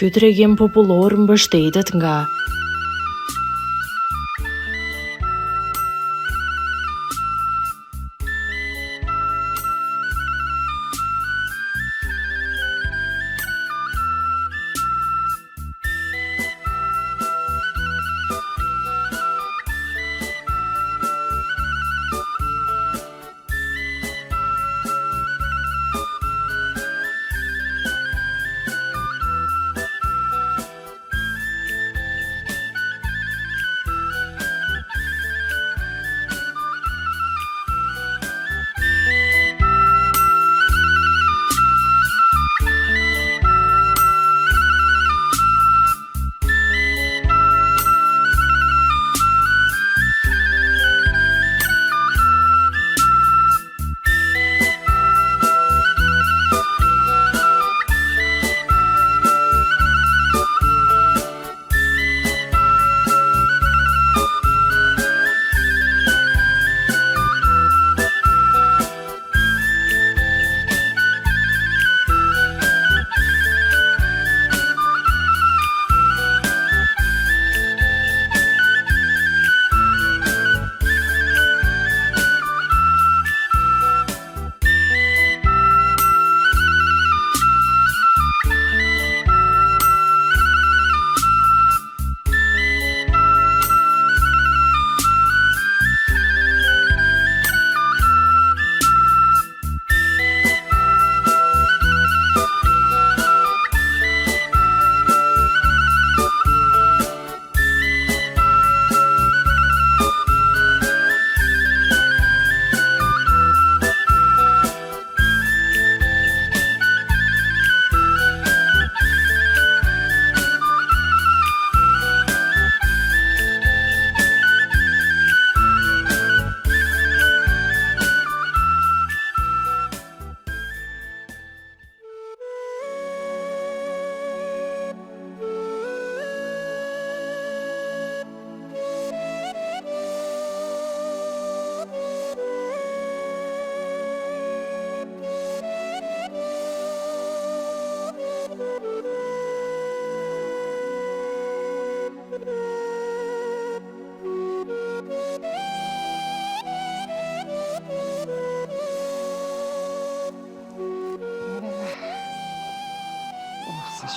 Ky tregim popullor mbështetet nga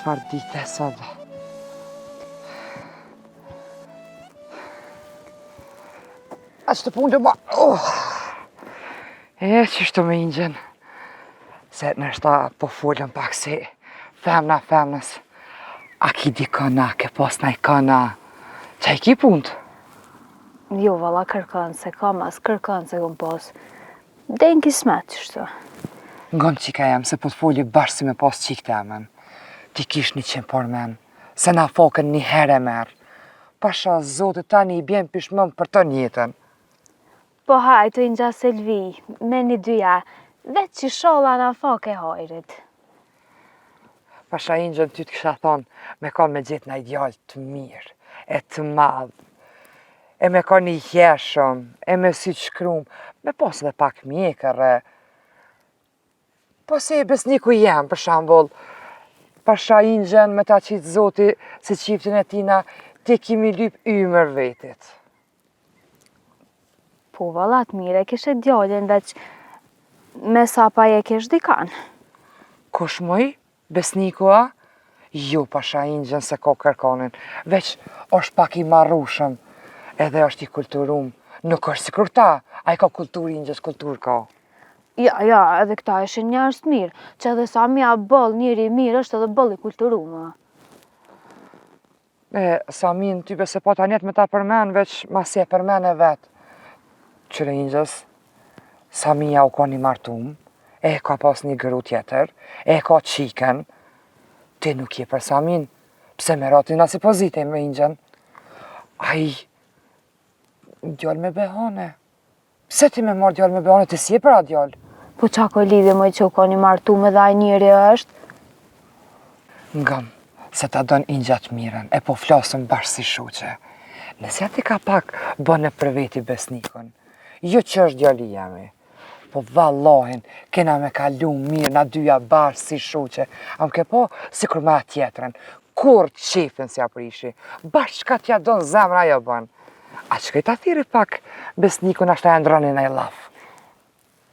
Çfarë dite sot? A që të punë të ba... Qështu me ingjen. Se nështë po folën pak si femnës. A ki di këna, ke pas na i këna. Qa i ki punët? Jo, valla kërkën se kam as kërkën se kom pas. Den kismet, qështu. Ngon qika jam, se po të foli bashkë si me pas qik të emën. Ti kish 100 por men, se na fokën një herë e merë. Pasha zotë tani i bjen pishmëm për të njetën. Po hajtë i nja Selvi, me një dyja, veç që sholla na fokë e hajrit. Pasha ingjën ty të kësha thonë, me ka me gjithë na ideal të mirë, e të madhë, e me ka një jeshëm, e me sy të shkrum, me pas dhe pak mjekër, po se e besniku jem, për shambull, Pasha ingjën me ta qitë zoti se qiftin e tina ti kimi lyp ymër vetit. Po vallat mire, kishe djallin veç me sa pa je kish dikan. Kush moj? Besnikua? Jo, pasha ingjën se ko kërkonin, veç është pak i marrushëm, edhe është i kulturum. Nuk është si kur ta, a i ka kultur ingjës, kultur ka. Ja, edhe këta ishin njerëz të mirë, që edhe sa mja bëll njëri mirë është edhe bëll i kulturumë. Samin, ty bese po ta njetë me ta përmen, veç ma si e përmen e vetë. Qëre ingjës, Samia u ka një martum, e ka pas një gëru tjetër, e ka qiken, ti nuk je për Samin, pse me ratin as i pozite me ingjën. Ai, djallë me behane. Pse ti me marrë djallë me behane, ti si e për a djallë? Po qa ko lidhje më që u ka një martum edhe ai njëri është? Ngam, se ta don ingjat miren, e po flasëm bashkë si shoqe. Nëse ati ka pak bëne për veti besnikun, jo që është djali jemi, Po vallahin, kena me kalu mirë na dyja bashkë si shoqe. Am ke po si kur me tjetërën. Kur qefin s'ja prishi. Bashkë ka t'ja donë zemra jo bën. A që kejta thiri pak besnikun ashtë e ndronin e laf.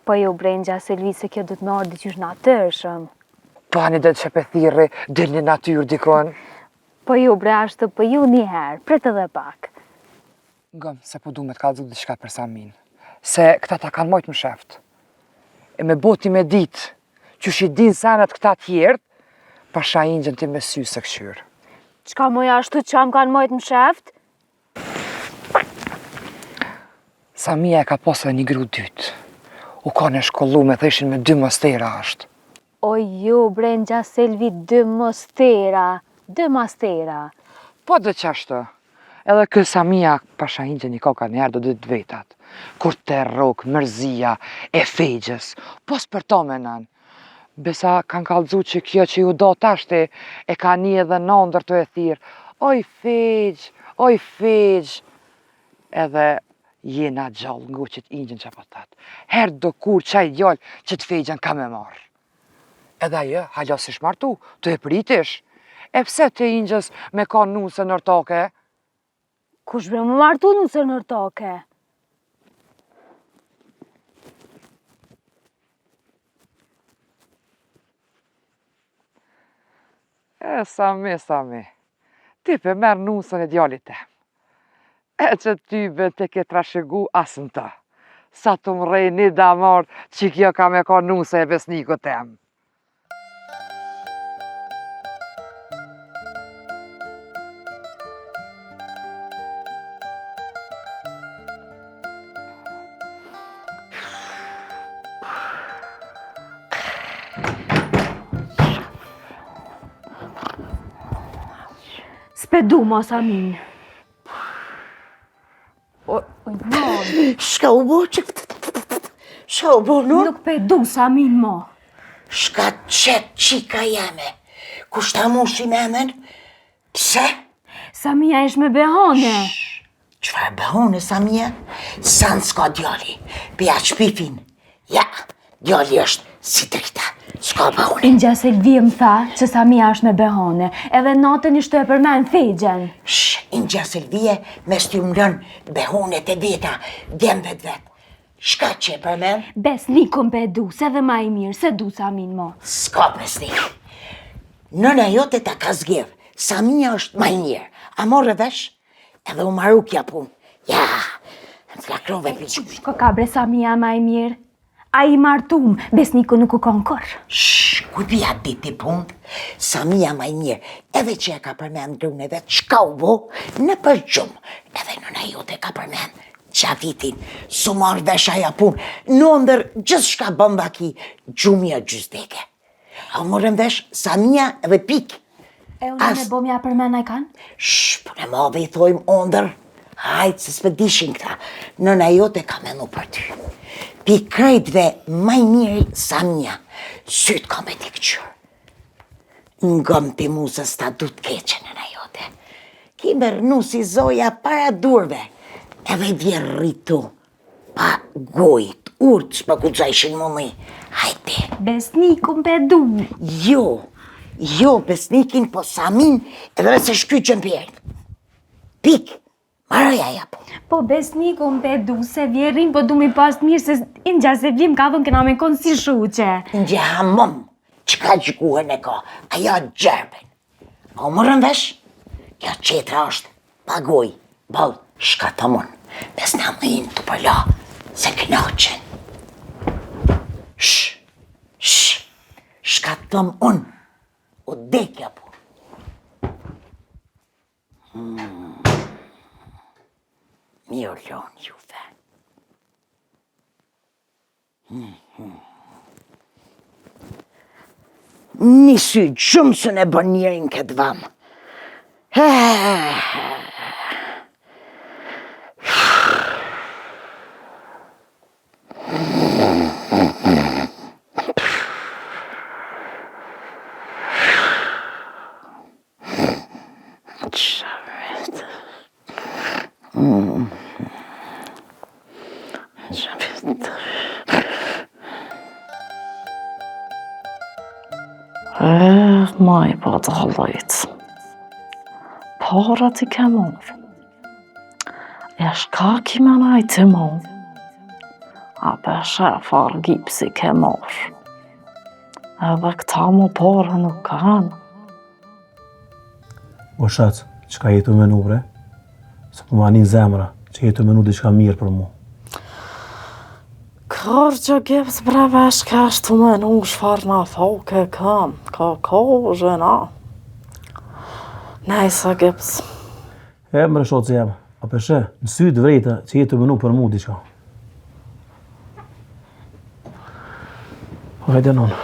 Po ju brengja Selvi se kjo du të nërë diqysh natërshëm. Pani dhe të që pe thiri, dilni natyrë dikon. Po ju bre ashtë po ju njëherë, pret edhe pak. Ngëm, se po du me t'kallëzu diçka për Samin. Se këta ta kanë mojtë më sheft. E me boti me ditë, që shi din senet këta tjertë, pasha ingjën ti me sy së këshyrë. Qka moja ashtu që am kanë mojtë më sheft? Samia e ka posë një gru dytë. U ka në shkollu me theshin me 2 mostera ashtë. O ju brengja Selvi 2 mostera. 2 mostera. Po dhe qashtë, edhe kë Samia pasha ingjën një koka njerë do 2 vetat. Kur të rrok, mërzia, e fejgjës, po s'për to menan. Besa kanë kallëzu që kjo që ju do tashti e ka një edhe nëndër të e thirë. Oj fejgjë, edhe jena gjallë nguqit ingjën që po tatë. Herë do kur qaj djallë që të fejgjën ka me marë. Edhe ajo, halja si shmartu, të e pritish. E pse të ingjës me ka nuse nërtoke? Kush bre më martu nuse nërtoke? Sami. Ti pe merë nusën e djallit tem. E që ty be te ke trashëgu asën ta. Sa të mrej një damar që kjo ka me ka nuse e besniku tem. S'pedu ma Samin. Oj, non. Shka u bo që... Shka u bo, no? Nuk pedu Samin ma. Shka qëtë qika jeme. Kushta mushi me emen? Pse? Samia ish me behane. Qfar behone, Samia? San s'ka djali. Pja qpifin. Ja, djali është si drita. S'ka behone. Ingja Selvi më tha që Samia është me behane, edhe natën ishte e përmen fejgjen. Ingja Selvije me stjumëron behonet e veta, djemve vet. Shka që e përmen? Besnikun pe du, se dhe ma i mirë, se du Samin ma. S'ka besnik. Nëna jote ta ka zgjedh. Samia është ma i mirë. A morë vesh? Edhe u maru kja pun. Ja, më të lakrove për që. Shko ka bre Samia ma i mirë? A i martum, besniku nuk u konë kërë. Ku pja diti pun? Samia ma i mirë. Edhe që e ka përmen grune vetë, shka u bo? Në për gjumë. Edhe nëna jote ka përmen qavitin. Su marrë vesh aja pun. Në ndër gjithë shka bëmba ki gjumja gjysdeke. A morën vesh Samia edhe pik. E unë me bomja përmen a i kanë? Pune mave i thojmë ondër. Hajtë se s'pe dishin këta. Nëna jote ka menu për ty. Pi krejtve maj miri Samia. Sytë ka me t'i këqyrë. Ngëm pi musës ta du t'keqe nëna jote. Ki mërnu si zoja para durve. Edhe dje rritu. Pa gojt, urt s'pa ku gjajshin mëni. Hajte. Besnikun pe du. Jo besnikin, po Samin edhe se shkyqen pjertë. Pik, maroja ja po. Po besnikun pe du, se vjerin, po du mi pas mirë, se Ingja se vim ka dhën këna me konë si shuqe. Ndje hamëm, që ka gjikuhen e ka, aja gjerben. A u mërën vesh? Kjo qetra është, pagoj, bal, shka të mën, bes në më inë të përla, se kënaqen. Shka të më unë, o dekja po. Mirë lonë juve. Një sy gjumësën e bën njerin këtë vamë. Aj, po të hëllojt. Parat I ke morë. E shka kime naj të morë. A peshe farë gipsi ke morë. Edhe këta më parë nuk kanë. O shac, qka jetu menu bre? Se po ma një zemra, që jetu menu diçka mirë për mu. Kërë që gips breve shka shtu menu shfar na foke kam. Ka zhena. Nejse gips. E mre shotë jem, a peshe, në sytë vrejta që jetu menu për mu diçka. Hajde non.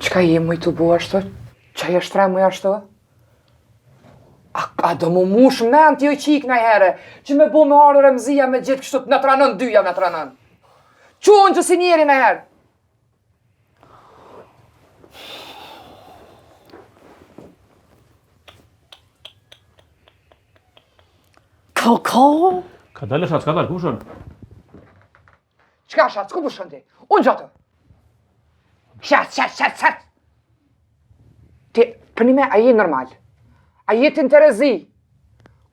Qka je mu I të bu ashtu? Qa je shtrem mu ashtu? A do mu mush mend t'jo I qik najhere, që me bu me arë rëmzia me gjithë kështu në tranën dyja në tranën. Qonë që si njeri najherë. Ka? Ka dalë shac, ka dalë, ku shën? Qka shatë, s'ku përshën ti? Unë gjatë. Shatë. Ti, për një me, a je normal? A je të interezi?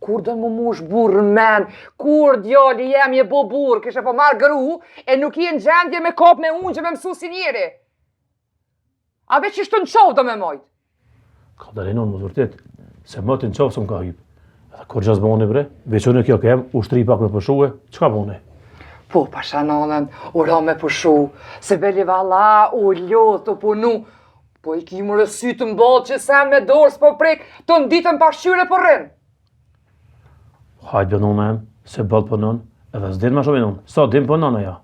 Kur do më mush burë men, kur djali jem je bo burë, kështë po marrë gëru, e nuk je në gjendje me kop me unë që me mësu si njeri. A veç ishtë në qovë do me mojtë. Ka dalë non, më të vërtit, se më të në qovë së më ka hypë. Edhe kur gjas boni bre, veçone kjo kem, ushtri pak me pëshue, qka boni? Po, pasha nanën, u ra me pushu, se beli vala, u ljot, u punu, po I ki më rësyt të mbollë që sen me dorë s'po prek, të nditën pashqyre për rrinë. Hajtë bënon em, se bëllë pënon, edhe s'din ma shumë I non, sa din pënon ja.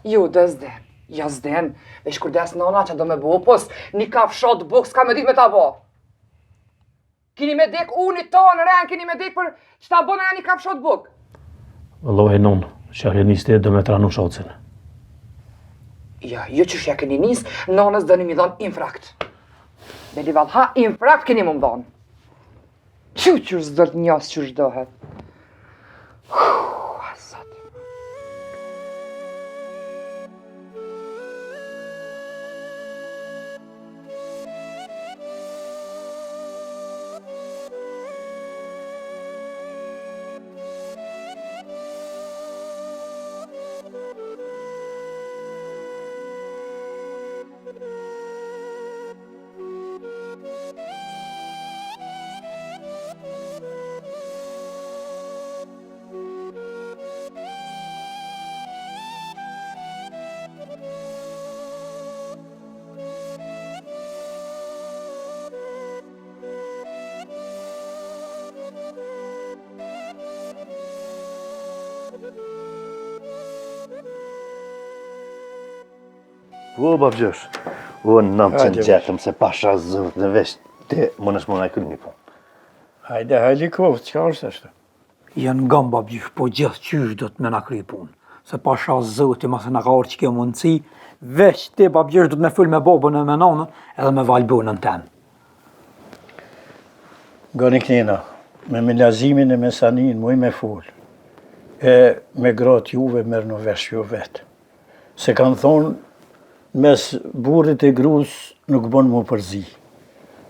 Jo, dhe s'den, ja s'den, veç kur des nana që do me bo, pos një kafshot buk s'ka me dit me ta bo. Kini me dek unë I tonë në ren, kini me dek për që ta bo në një kafshot buk. Vëllohi non, që a një stet do me tranu shocin. Ja, jo që shja keni nis, nanës dëni mi dhonë infrakt. Beli valha, infrakt keni më më dhonë. Qyr s'dojt njës qyr s'dohet. Asat. Po, babgjosh, unë nëmë që në gjetëm se pasha zëvët në vesh, te më nësh më najkën një punë. Hajde, Helikov, qka është ashtë? Janë nga babgjish, po gjithë qysh do të me na kry punë. Se pasha zëti ma se na ka orë që kjo mundësi, veç ti babgjish do të me full me babën e me nanën edhe me valbonën tenë. Gani knina, me milazimin e mesanin, muj me full. E me gratë juve mërë në vesh ju vetë. Se kanë thonë, mes burrit e grus nuk bon mu përzi.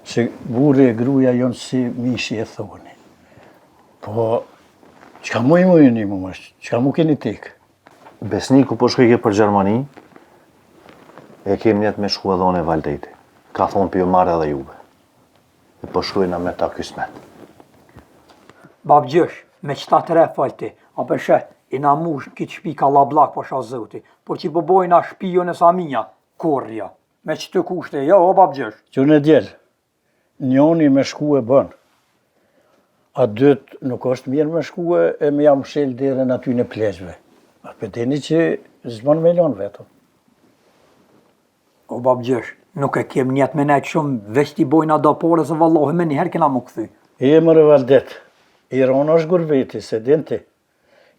Se burri e gruja jonë si mishi e thoni. Po, qka mu një mu mështë? Qka mu keni tikë? Besniku po shkojke për Gjermani, e kem njetë me shku edhe e Valdejti. Ka thonë për ju marrë edhe juve. E po shkojna me ta kysmet. Babgjish, me qëta të re falti, a përshe, I na mush kitë shpi ka lablak pasha zëti, por që I përbojna shpijon e Samia, korrja. Me që të kushte, jo, o babgjish. Që në djelë, njoni me shku e bënë. A dytë nuk është mirë me shku e me jam shel dherën aty në pleqve. A pëteni që zbanë me lonë vetëm. O babgjish, nuk e kem njetë me nejtë shumë, veç t'i bojna do pore se vallohi me njëherë kena më këthy. E mërë valdet, Irona është gurveti, se dinti.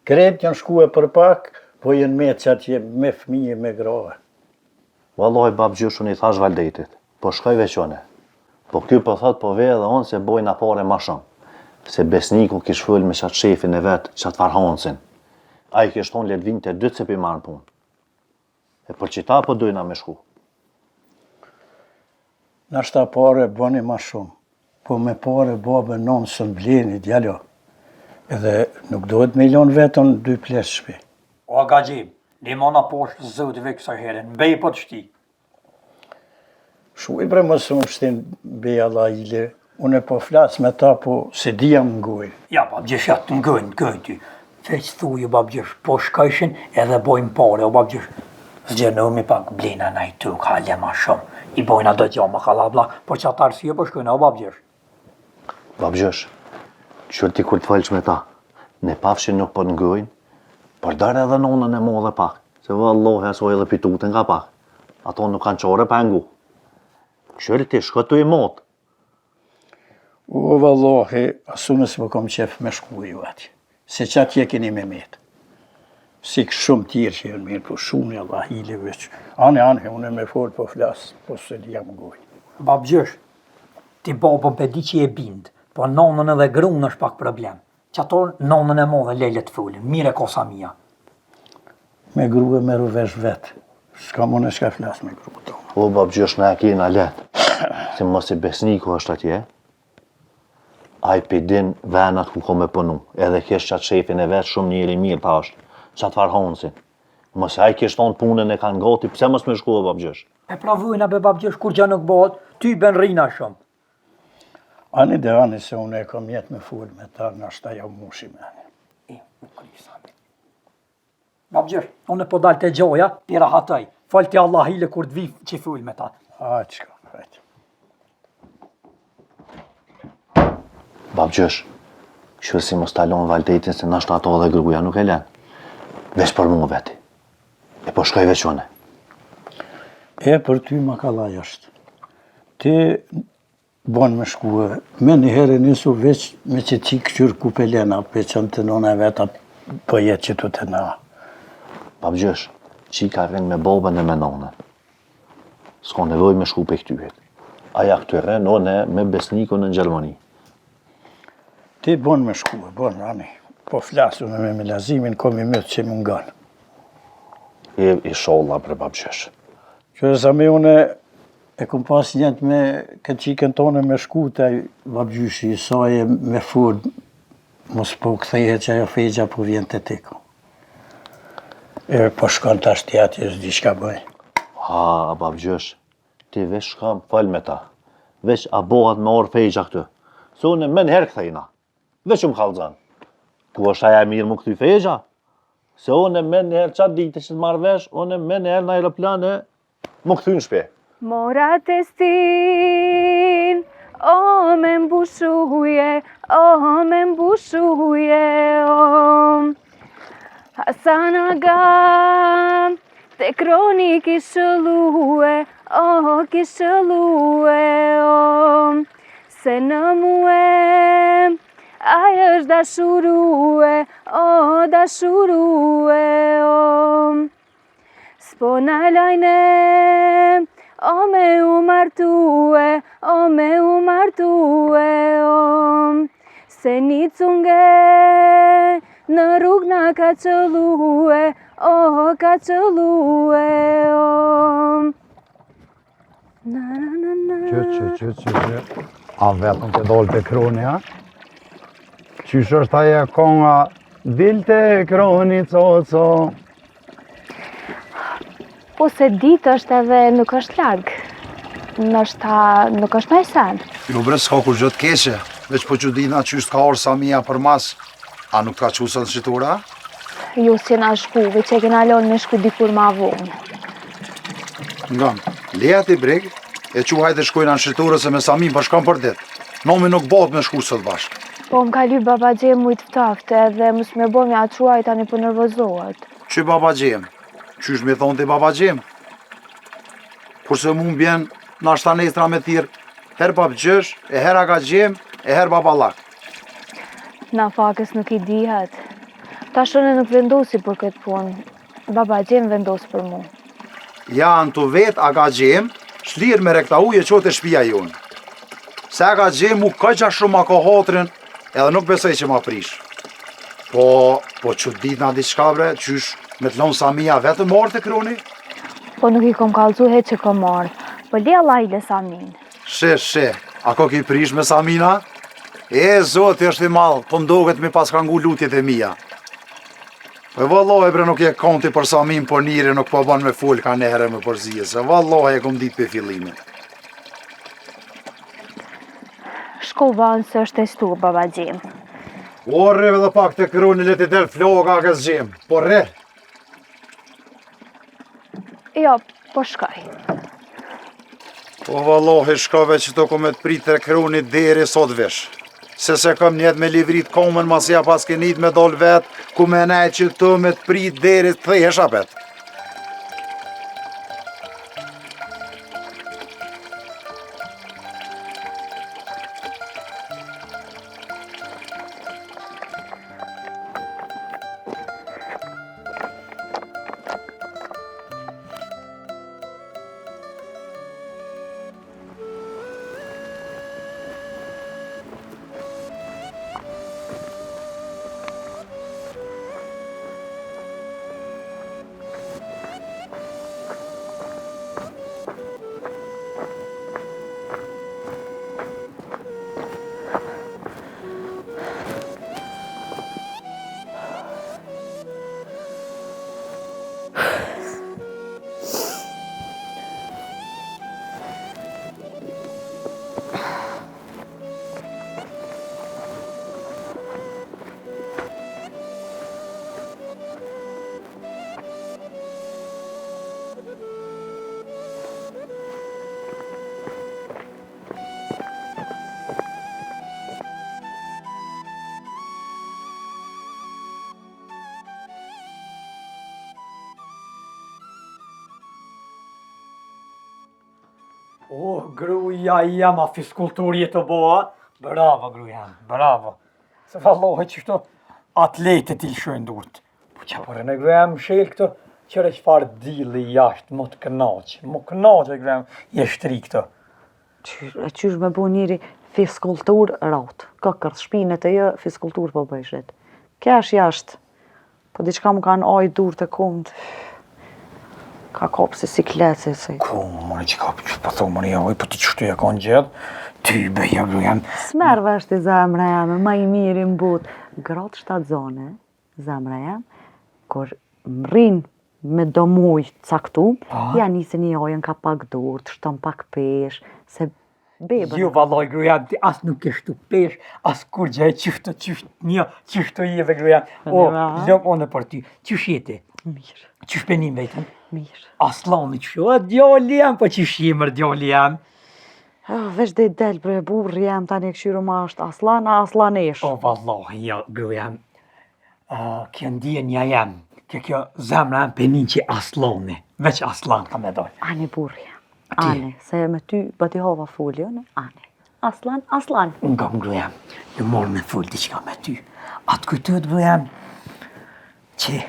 Kretë janë shku e për pak, po jenë me qatë me fëmije, me grave. Valloj babgjushun I thash Valdejtit, po shkoj veqone. Po ky po thot po ve edhe onë se bojna pare ma shumë. Se besniku kish full me qatë shefin e vetë, qatë farhansin. A I kish thonë let vinë të dytë se pi marën punë. E për qita po dojna me shku. Nashta pare bëni ma shumë, po me pare babë nonë së mbleni, djalo. Edhe nuk dohet me ilon vetën 2 plesë shpi. O gagjim, limona poshtë zëtëve kësa herën, mbej po të shti. Shuj bre më së më shtin bej Allah ile, unë e po flasë me ta, po se dija më ngoj. Ja, babgjesh, ja të ngëjnë ty. Veç thuje, babgjesh, po shkajshin edhe bojmë pare, o babgjesh. Zgjenëmi pak blina na i tuk, halje ma shumë. I bojna do t'ja ma kalabla, po që atë arsye po shkojnë, o babgjesh. Babgjesh, qërë ti kur të falq me ta, ne pafshin nuk po ngojnë, por dare edhe nonën e modhe pak, se vëllohi asoj edhe pitutën nga pak. Ato nuk kanë qore pa ngu. Qërë ti shkotu i motë. O vëllohi, asunës më kom qef me shku ju ati, se që atje keni me metë. Si shumë tjerë që janë mirë, po shumë Allah ile veç. Ane, unë me folë po flasë, po se di jam gojë. Babgjesh, ti babën pe di që je bindë, po nonën edhe grunë është pak problem. Që ato nonën e modhe lele të folin, mire kosa mia. Me grue me ruvesh vetë, s'ka mune shka flasë me grue tonë. O, babgjesh, na e kena letë, se mos i besniku është atje, a i pidin venat ku ko me punu, edhe kesh qatë shefin e vetë shumë njëri mirë ta është, qatë farë honsin. Mos a i kesh tonë punën e kanë gati, pse mos me shku o babgjesh? E pravujna be babgjesh, kur gjë nuk bëhet, ty ben rina shumë. Ani dhe ani se unë e kom jetë me full me ta, në ashta ja mushi me ani. Babgjesh, unë po dalë të gjoja, ti rahatoj. Falë ti Allah ile kur të vi që full me ta. A, qka, hajtë. Babgjesh, kështu si mos talon valdetin se nashta ato dhe gruja nuk e len. Veç për mu veti. E po shkoj veç une. E për ty ma kalaj është. Ti bon me shkue, me një herë nisu veç me që ti këqyr ku pelena, pe që në të nona veta për jetë që të të na. Babgjesh, qika rren me babën e me nonën. S'ka nevoj me shku pe këtyhet. Aja këty rren, one me besnikun në Gjermani. Ti bon me shkue, bon, ani. Po flasu me lazimin, kom i mëtë që më nganë. I sholla bre babgjesh. Që e sa me une e kom pas njët me këtë qikën tonë me shku të babgjyshi, sa e me fund, mos po këtheje që ajo fejgja po vjen të teko. E po shkon të ashtë tjati, s'di shka bëj. Ha, babgjesh, ti veç shka fal me ta. Veç a bohat me orë fejgja këtë. Se une men herë këthejna. Veç më kalëzan. Ku është aja mirë më këty fejgja? Se une men herë qatë dite që të marrë vesh, une men herë në aeroplane më këty në shpe. Mora testin, o me mbushuje, o me mbushuje, o. Hasan Aga, te kroni kishëllue, o kishëllue, o. Se në muem, ai është dashurue, o dashurue, o. S'po na lajne, o me u martue, o me u martue, o. Se një cunge, në rrug na ka qëllue, o ka qëllue, o. Që. A vetëm të dollë të kroni, ha? Qysh është aja konga, dilte kroni, co. Po se ditë është edhe nuk është largë. Nështë nuk është në sen. Jo bre, s'ka kur gjë të keqe, veç po që dina qysh t'ka orë Samia për mas, a nuk t'ka qusën shitura? Jo si na shku, veç e kena lonë me shku dikur ma vonë. Ngan, leja ti breg, e që hajde shkojnë anë shiturë se me Samin bashkan për dit. Nomi nuk bëhet me shku sot bashkë. Po më ka lyp baba Gjem mujtë ftafte edhe mës me bo me atë quaj tani për nervozohet. Që baba Gjem? Qysh me thonë ti baba Gjem? Kurse mu m'bjen në ashta nestra me thirë, her bab Gjesh, e her Aga Gjem, e her baba Lak. Na fakës nuk i dihet. Ta shone nuk vendosi për këtë punë. Baba Gjem vendosi për mu. Ja në të vetë Aga Gjem, shlirë me rekta uje qote shpia jonë. Se Aga Gjem mu këgja shumë ma kohatrin, edhe nuk besoj që ma prish. Po që dit nga diçka bre, qysh me të lonë Samia vetëm orë të kroni? Po nuk I kom kallzu he që kom marrë. Po le lajle Samin. She, a ko ki prish me Samina? E, zoti është I madh, po ndoket me pas kangu lutjet e mia. Po vallahi bre nuk je konti për Samin, po nire nuk po ban me fol ka nehere me përzije, se vallahi e kom dit për fillimit. Shko vanë se është testuar baba Gjim. O, rreve dhe pak të kroni le ti del floga ka zgjim, po rre. Jo, po shkoj. Po vallahi shkove që to kom e të prit të kroni deri sot vesh. Se kam njet me livrit komën mas ja pas ke njët me dol vet, ku me nej që të me të prit deri të thesh apet. Oh, gruja jam, a fiskulturi të boa. Bravo, gruja, bravo. Se vallohet që shto atletet I lëshojnë durt. Po që përre në gruja më shelë këto, qëre që farë dili jashtë, më të kënaqë. Më kënaqë, gruja, jeshtri këto. Qysh me bu njëri fiskultur raut. Këkër shpinet e jë, fiskultur po bëjshet. Kesh jashtë. Po diçka më kanë ajë dur të kumt. Ka kopë si siklet, se... Ku, mëre që ka po thonë mëre joj, po ti qështu ja kanë gjithë, ty beja grujan. Smerë vështë I zemra jam, ma I mirë I mbut. Gratë shtatzone, zemra jam, kur më rinë me do muj caktum, ja nisë një ojën ka pak dur, të shton pak pesh, se bebën... Jo, vallaj, grujan, ti as nuk kështu pesh, as kur gjaj qështu jeve, grujan. O, lëmë one për ty, qësh jeti? Mirë. Qësh penim vetën? Mirë. Aslani qështu, a djali jam, po qësh jemër djali jam? Vesh dhe del bre burri jam tani këshyru ma është aslan, a aslanesh. O, vallahi, ja, grujan, kjo ndjenja jam, kjo zemra jam penin që aslani, veç aslan ka me dojnë. Ani burri jam, ani, se me ty bëti hova fulli, ani. Aslan. Nga më grujan, ju morë me full diqka me ty. Atë kujtët grujan, që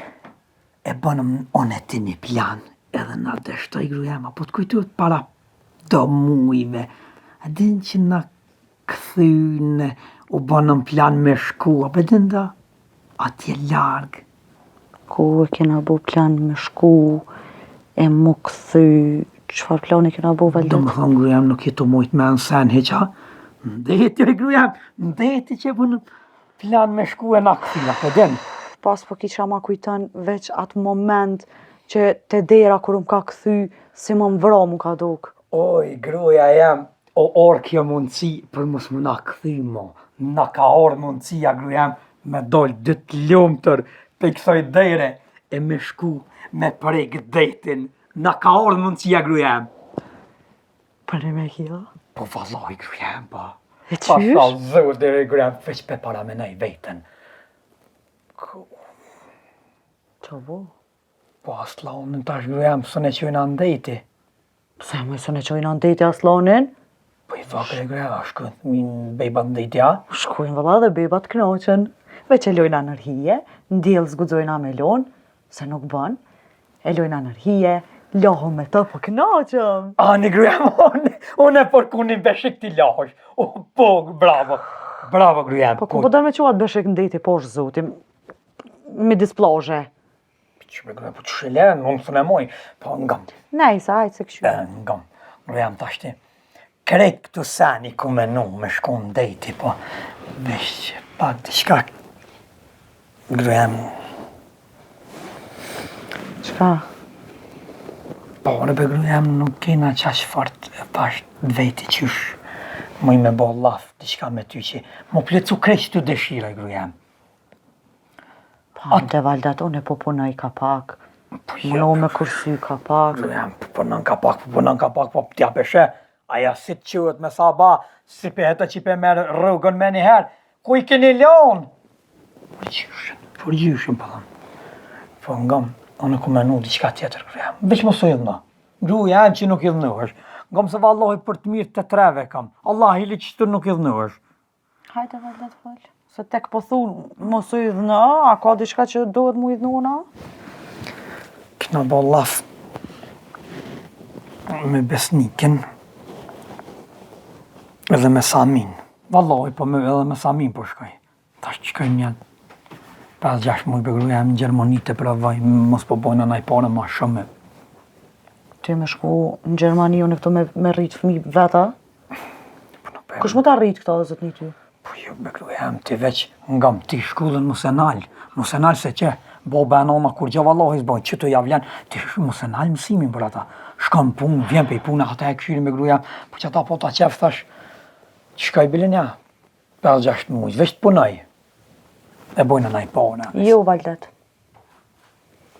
e bënëm one ti një plan, edhe na deshtoj grujema, po të kujtuat para do mujve, a din që na këthyne, u bënëm plan me shku, a bedin da atje largë. Ku e kena bu plan me shku, e mu këthy, qëfar plani kena bu valdet? Do më thonë grujem nuk jetu mujt me nësen heqa, ndeti grujem, ndeti që bënëm plan me shku e na këthyna, bedin. Pas po kisha ma kujton veç atë moment që te dera kur më ka këthy, si më vra mu ka duk. Oj, gruja jam, o orë kjo mundësi për mos më na këthy mo. Na ka orë mundësia grujam me dollë dytë lumëtër pe kësoj dere e me shku me prek detin. Na ka orë mundësia grujam. Për me kjo? Po vallaj grujam, po. E qysh? Pa shal zër dere grujam, veç pe para me nej vetën. Qa bo? Po aslanin tash grujam, së ne qojnë andeti. Pse me së ne qojnë andeti aslanin? Po I vakre grujam, shkën min bejba ndeti, a? Shkojnë vëlla dhe bebat knoqen. Veç e lojna nërhije, ndjelë zgudzojna me lonë, se nuk bën. E lojna nërhije, lohëm me të po knoqëm. Ani grujam, unë e për kunin beshik ti lahosh. Po, bravo. Bravo grujam. Po ku po dërme quat beshik ndeti poshtë zotim, me displazhe. Që me gruja, po që shelen, unë së në moj, po ngam. Nej, sa hajtë se këshu. Ngam, gruja më tashti. Krejt këtu sani ku menu me shku në dejti, po vesh që pak të shka gruja më. Qka? Po, në për gruja më nuk kena qash fort e pash dvejti qysh. Muj me bo laf, të shka me ty që mu plecu krejt të dëshira i gruja më. Pa, në të valdat, unë e po punoj ka pak. Muno me kursy ka pak. Gruja më punën ka pak, po t'ja peshe. Aja si të qëhet me sa ba, si pe heta që pe merë rrugën me njëherë. Ku i keni lonë? Për gjyshën, po thëmë. Po ngam, unë ku menu diqka tjetër, gruja. Veç më së idhna. Gruja që nuk idhnu është. Ngam se vallohi për të mirë të treve kam. Allah hili që të nuk idhnu është. Hajde valdat falë. Se tek po thunë, mos u idhna, a ka diçka që duhet mu idhnu na? Kina bo laf me besnikin edhe me Samin. Vallohi, po edhe me Samin po shkoj. Tash qëkoj një 5-6 muj për gruja në Gjermani të pravaj, mos po bojnë anaj pare ma shumë. Ty me shku në Gjermani, unë këto me rritë fëmi veta? Kush më ta rritë këto dhe zëtë një ty? Po jo, me gruja ti veç ngam ti shkullën musenal se që, bo banona kur gjë vallohi s'boj, që të javlen, ti musenal mësimin për ata. Shkon punë, vjen pe i punë, ata e këshyri me gruja, po që ata po ta qef thash, qëka i bilin ja, 5-6 muj, veç të punoj, e bojnë në najpone. Jo, Valdet.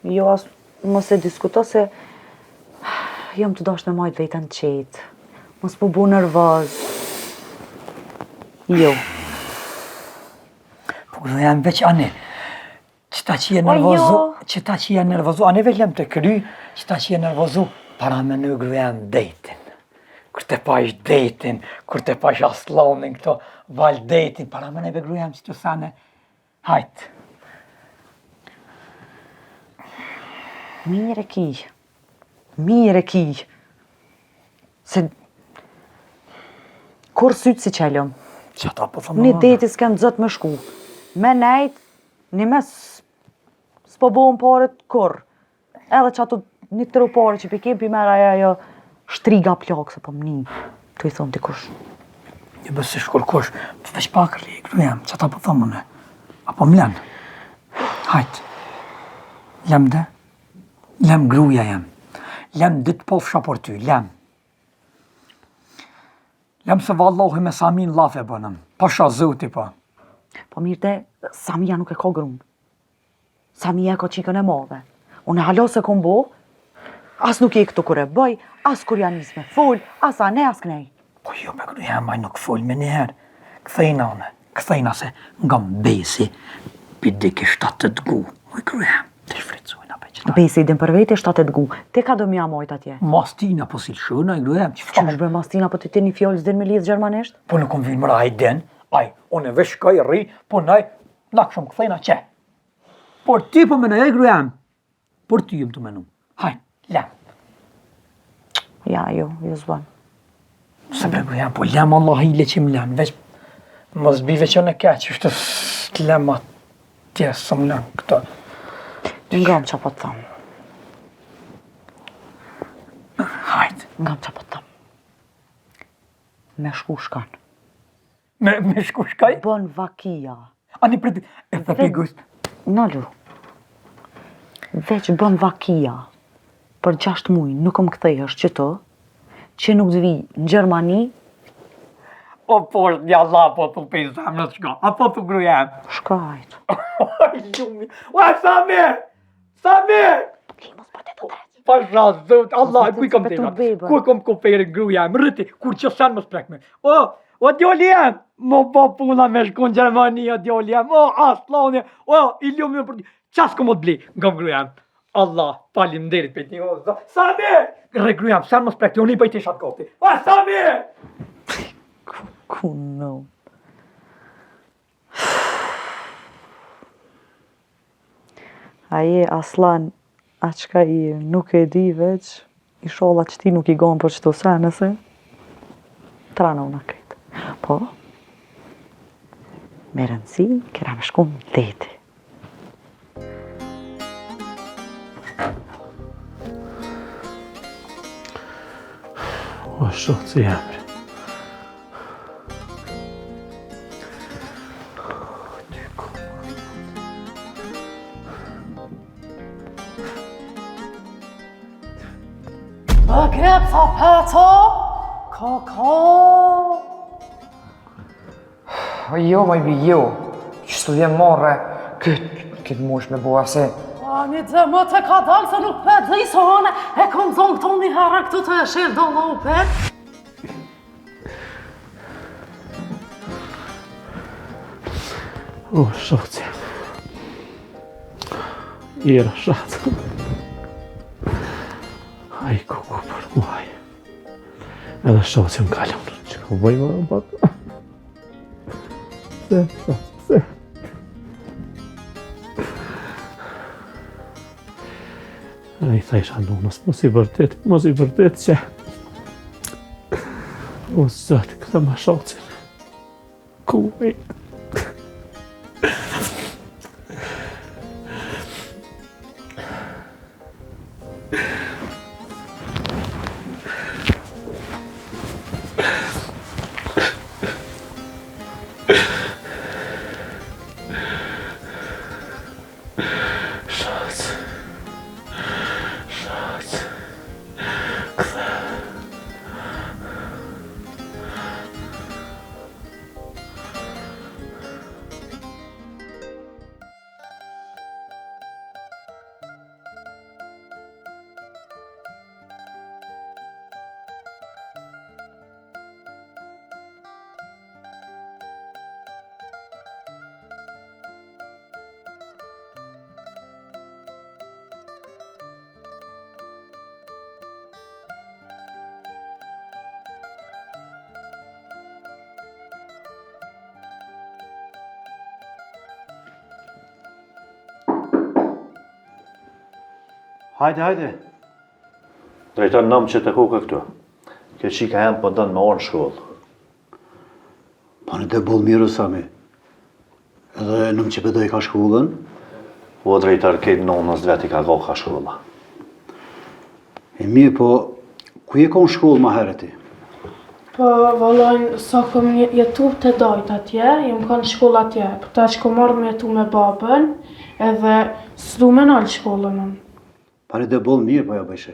Jo, as mos e diskuto se jam të dash me majt vetën qetë. Mos po bu nervoz. Jo. Po gruja veç ane, qëta që je nervozu, ane veç lem të kry, qëta që je nervozu, para me në gruja në dejtin. Kur të pash dejtin, kur të pash aslanin këto, val dejtin, para me neve gruja që të sane, hajt. Mire ki. Se kur sytë si qelëm. Që ta po thëmë Një deti s'kem dzët me shku. Me nejt, një mes s'po bohën paret kur. Edhe që ato një tëru pare që pikim pi mera ajo shtriga plak, se po m'ni. Tu i thonë t'i kush. Një bësë shkur kush, të veç pak rri, kërë jam, që ta po thëmë në. Apo m'len. Hajt. Lem dhe. Lem gruja jam. Lem dit po fsha për ty, lem. Lem se vallohi me Samin lafe bënëm. Pasha zëti po. Po mirë te, Samia nuk e ka grunë. Samia e ka qikën e madhe. Unë halo se kom bo, as nuk i këtu kur e bëj, as kur janë nis me fol, as ane, as knej. Po jo, me kërë jam, aj nuk fol me njëherë. Këthejna une, këthejna se nga mbesi, pidi ki 7 gu. Oj kërë jam, të shfricojna pe qëta. Besi idin për vete 7 gu, te ka do mja mojt atje. Mastina po si lëshëna, i kërë jam, që Që shbe mastina, po të ti një fjollë s'din me lidhë gjermanisht? Po në kom vinë mëra hajden, aj, unë e veshkaj, rri, po nëj, nakshëm këthejna që. Por ti po me nëj, kërë jam, por ti jem të menu. Hajt, lem. Ja, jo zban. Se be kërë jam, po lem Allah i le që më lem, veç, mos bive që në keq, është të lem atje, së më lem këto. Ngam që po të thamë. Hajt. Ngam që po të thamë. Me shku shkan. Me shku shkaj? Bën vakia. Ani për e të pigust. Nalu. Veç bën vakia. Për 6 muj nuk më këthej është që to, që nuk të vi në Gjermani. O, por, një Allah, po të pejzam në shka. Apo të grujem. Shkajt. Oj, ljumi. Ua, Samir! Samir! Pasha zot, Allah, ku i kom të ku i kom kopere gruja, më rriti, kur që sen më sprekme. O, djoli jem, më po puna me shku në Gjermani, o djoli jem, o, aslani, o, i ljumi më për ti, qas ko më të bli, nga më gruja jem. Allah, palim derit për ti, o, Samir! Re gruja jem, sen më sprekti, unë i bëjti shatë kopti. O, Samir! Ku no. Aje, aslan, atë qka i nuk e di veç, i sholla që ti nuk i gonë për qëto senese, trana unë akrit. Po, me rëndësi, kera me shku në deti. shoh si jam. Begrips op Peter? Kaka. Jo, ma jo. Që s'tu vjen marre këtë mosh me bua se. Një dhe më të ka dalë se nuk për dhe i së hane e kom zonë këto një herë këtu të e shirë do në u për. Shoh si jam. Jera shatë. Ai kuku për muaj. Edhe shoh si më kalëm në që ka bëjmë në pak. Se. I thajsha nonës, mos i vërtet që o zëtë këta ma shocin. Ku e? Hajde. Drejtar nëmë që të kuka këtu. Kjo qika hem po dënë me orë në shkollë. Pa në të bolë mirë, Sami. Edhe nëmë që pëdoj ka shkollën? O, drejtar, këtë nonës veti ka go ka shkolla. E mirë, po, ku je konë shkollë ma herë ti? Po, vallajnë, sa kom jetu të dojt atje, jem kanë shkollë atje. Po ta që kom ardhë me jetu me babën, edhe s'du me nalë shkollën. Pa në të bolë mirë, po ja bëjshë.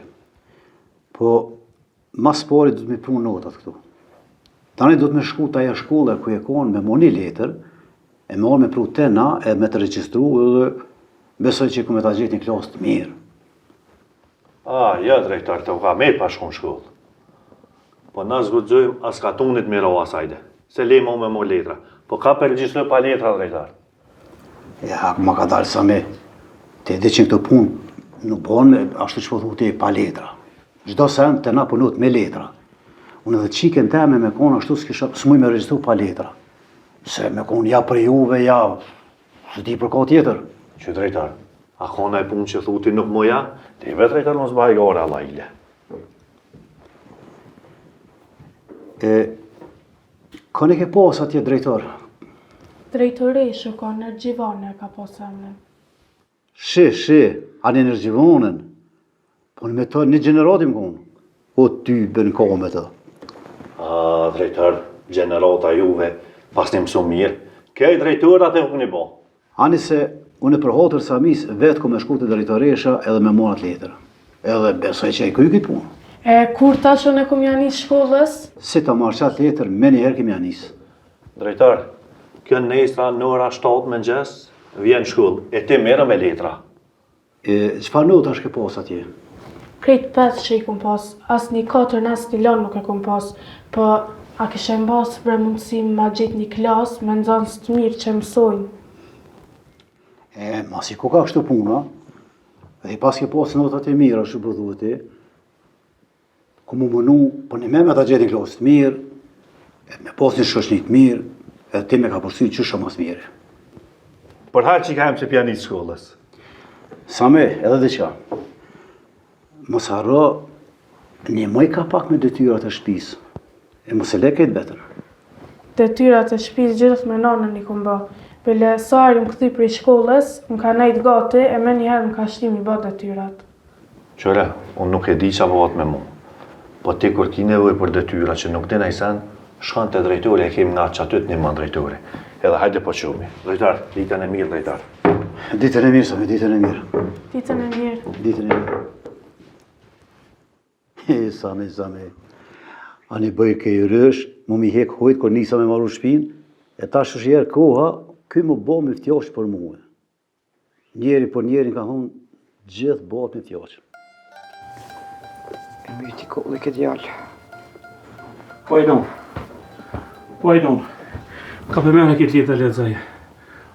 Po, mas pari du të me pru notat këtu. Tani du të me shku të aja shkolla ku je konë me moni letër, e me orë me pru të na, e me të registru, edhe besoj që ku me ta gjithë një klasë të mirë. Ja, drejtar, të ka me pa shku në shkollë. Po na zgudzojmë as ka tunit me roa sajde, se le mo me mo letra. Po ka për registroj pa letra, drejtar. Ja, ma ka dalë sa me, te edhe që në këtë punë, nuk bon me ashtu që po thuti pa letra. Gjdo sen të na punut me letra. Unë edhe qiken teme me konë ashtu s'muj me registru pa letra. Se me konë ja për juve, ja, së ti për ka tjetër. Që drejtar, a kona e punë që thuti nuk moja, te i vetë drejtar mos baj gore alla ile. Kone ke pas atje drejtar? Drejtoreshu ka në Gjivane ka pas emnin. Shi, anë energjivonën. Po në me të një generatim konë. O ty bën kohë me të. Drejtar, generata juve, pas një mësu mirë, kej drejtur atë e këni bo. Ani se, unë për hotër Samis, vetë ku me shku të drejtoresha edhe me monat letër. Edhe besoj që e kuj këtë punë. Kur ta që ne kom janis shkollës? Si të marrë qatë letër, me njëherë kem janis. Drejtar, kjo nesra në ora 7 mëngjes, vjen shkollë, e ti merë me letra. Qëfar nota është ke pas atje? Krejt 5 që i kom pas, as një 4 as një lën nuk e kom pas, po a kështë e mbasë bre mundësi ma gjithë një klasë me nxënës të mirë që mësojnë. Masi ku ka kështu puna, dhe i pas ke pas notat e mira, që bëdhu ti, ku mu mënu, po një me ta gjithë një klasë të mirë, me pas një shoshni të mirë, edhe ti me ka përsy që shumë mas mirë. Për hajtë që ka hem që pianistë shkollës? Same, edhe dhe qa. Mos harro, një moj ka pak me detyrat e shpis, e mos e le kejtë betër. Detyrat e shpis gjithë me nanën i kom bë. Bile sarë më këthi për i shkollës, më ka nejtë gati e me njëherë më ka shtimi bë detyrat. Qëre, unë nuk e di që bëhat me mu. Po ti kur ki nevoj për detyra që nuk dina i sen, shkan të drejtore e kemi nga që atyt një man drejtore. Edhe hajde po qumi. Drejtar, ditën e mirë, drejtar. Ditën e mirë, Sami, ditën e mirë. Ditën e mirë. Ditën e mirë. Sami. Ani bëj ke i rësh, mu mi hek hojt kër nisa me marru shpin, e ta shëshjerë koha, ky mu bo me ftjosh për muë. Njeri për njeri ka thonë, gjithë bot me ftjosh. E myti kolli këtë djallë. Po i non. Ka përmene këtë litë të letëzaje.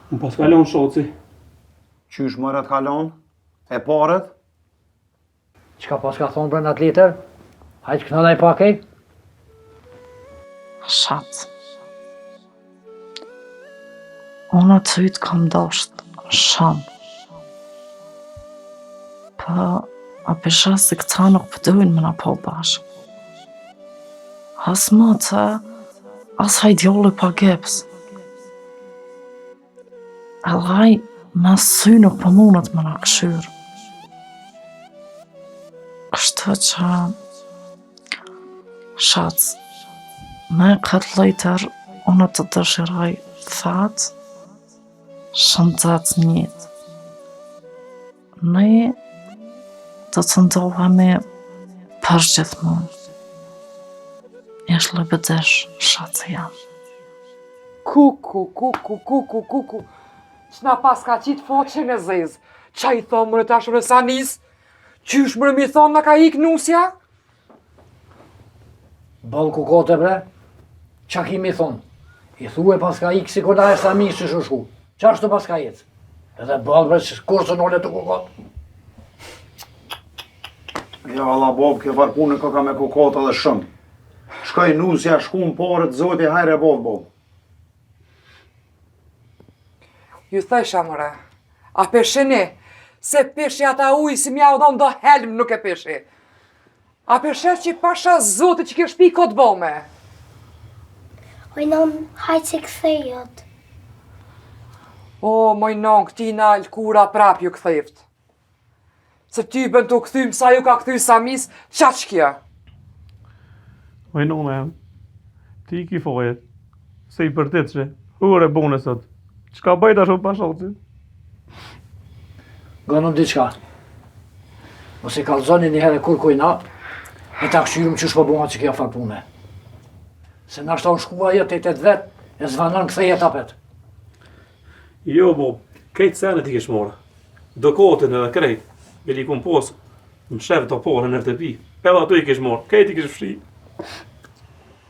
Unë pas kalon shoci. Qysh mërët kalon? E parët? Qka pas ka thonë brenda të litër? Hajtë këna daj pakej? Shat. Unë të ytë kam dasht shumë. Po, a pesha se këta nuk pëdojnë më na po bashkë. As më të, as hajdjolle pa geps. E laj, me sy nuk për mundet më na këshyrë. Kështu që... Shat, me këtë lejtër, unë të dëshiroj thatë, shëndet njët. Ne të të ndohemi për gjithmonë. Jesh lëbëdesh shatë jam. Kuku. Qna pas ka qitë foqen e zezë. Qa i thonë mërë tash në Sanis? Qysh mërë mi thonë në ka ik nusja? Balë ku kote bre? Qa kimi thonë? I thue pas ka ik si koda e Sami që shushu. Qa është të pas ka jetë? Edhe balë bre që kurse nële të kukot. Ja, Allah Bob, ke varpunë ka me kokota dhe shumë. Shkoj nusja, shku në parët, zoti hajre Bob. Ju thësha mëre, a peshini, se peshi ata ujë si mja u dhonë do helm nuk e peshi. A peshet që pasha zoti që ke shpi këtë bome. Ojnon, hajtë se këthejot. O, mojnon, këti në alkura prap ju këthejft. Se ty bën të këthym sa ju ka këthy Samis, qa që kja? Ojnon e, ti ki fojet, se i përtit që, ure bune sot. Qka bëjta shumë pashoci? Gënëm diqka. Mos e kalzoni një herë kur kujna, e ta këshyrum që shpo bunga që kja farpune. Se nashta unë shkua jetë e të vetë, e zvanon këtheje tapet. Jo, Bob, kejtë senet i kish morë. Do kotin edhe krejt, bili kun posë, në shef të porën e të pi. Edhe ato i kish morë, kejtë i kish fshi.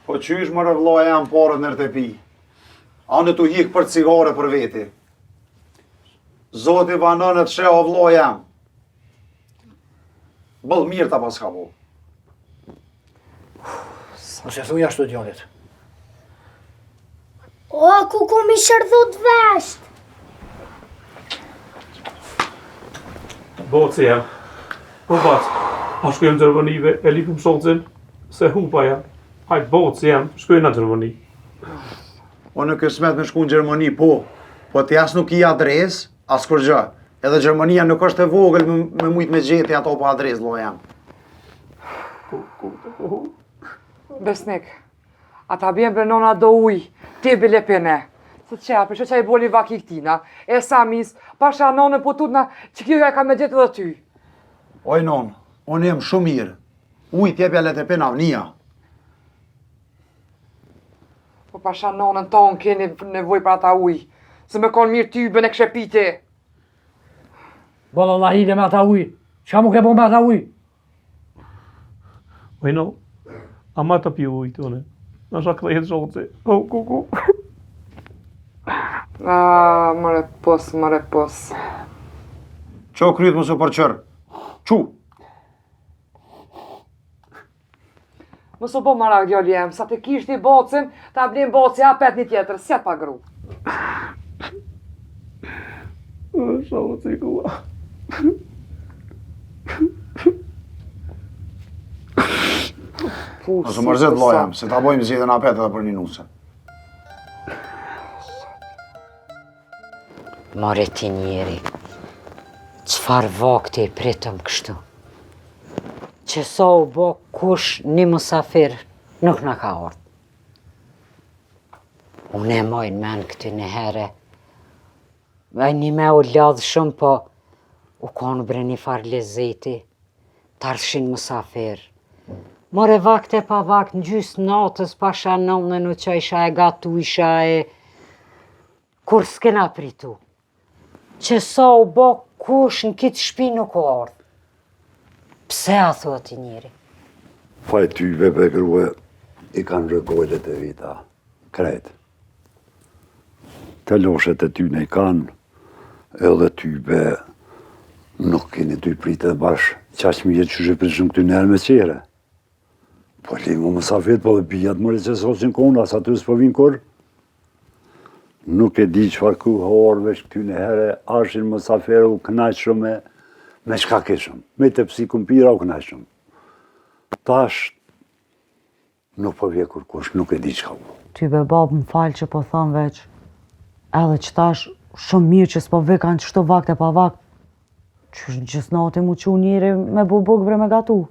Po qysh mërë vloja jam parët në të pi? Anë të hikë për cigare për veti. Zoti vanon e të shë o vloja jam. Bëllë mirë ta pas ka bo. Ose thuja ashtu djonit. O, kuku mi shërdhut vesht. Boci jam. Po bac, a shkujem Gjermanive, e lipëm shocin, se hupa jam. Hajt boci jam, shkujem në Gjermani. O në kësmet me shku në Gjermani, po t'jas nuk i adres, as kur gjë. Edhe Gjermania nuk është e vogël me mujt me gjeti ato pa adres, lo jam. Besnik, ata bjen brenona do uj, ti bile pene. Se që apë, që i boli vaki këtina, e Samis, pasha nonë po tutna që kjo e ka me gjetë dhe ty. Oj non, unë jem shumë mirë. Uj t'jepja let e pena vnia. Po pasha nonën tonë keni nevoj për ata uj, se me konë mirë ty bën e kshepiti. Bolla la hide me ata uj, qa mu ke bo me ata uj? Oj no, ama të pi uj të une. Në shak të jetë shoci. Kuku. Mëre pos. Qo krytë më së përqërë? Qu? Mëso po marak djoli jem, sa të kishti bocin, ta blim boci apet një tjetër, s'jet pa gru. Shoci kua. Nësë mërzit lo jam, se ta bojmë zhjetën apet edhe për një nuse. More ti njeri, qfar vakti e pritëm kështu? Që që sa u bo kush një musafir nuk në ka ardhë. Unë e mojnë men këty një here. E një me u ladhë shumë, po u konë bre një farë lezeti. Tarshin musafir. More vakte pa vakt në gjysë natës, pasha nëllën u që isha e gatu, isha e... Kur s'kena pritu. Që sa u bo kush në kitë shpi nuk u ardhë. Pse a thua ti njeri? Faj tyve për grue i kanë rëgojlet e vita, kretë. Të loshet e tyne i kanë, edhe tyve nuk keni ty pritë dhe bashkë, qaq mi jetë që shëpër shumë këty nërë me qere. Po limu më safet, po dhe pijat mëre që sosin kona, sa të s'po vinë kur. Nuk e di qëfar ku horvesh këty në herë, ashin më saferë u knaqëshëm me shka keshëm. Me të psi kumpira u knaqëshëm. Tash, nuk po vje kur kush, nuk e di qka u. Ty be babë më falë që po thëmë veç, edhe që tash shumë mirë që s'po vekan qështu vakt e pa vakt, që gjithë natë mu që njëri me bubuk bre me gatu.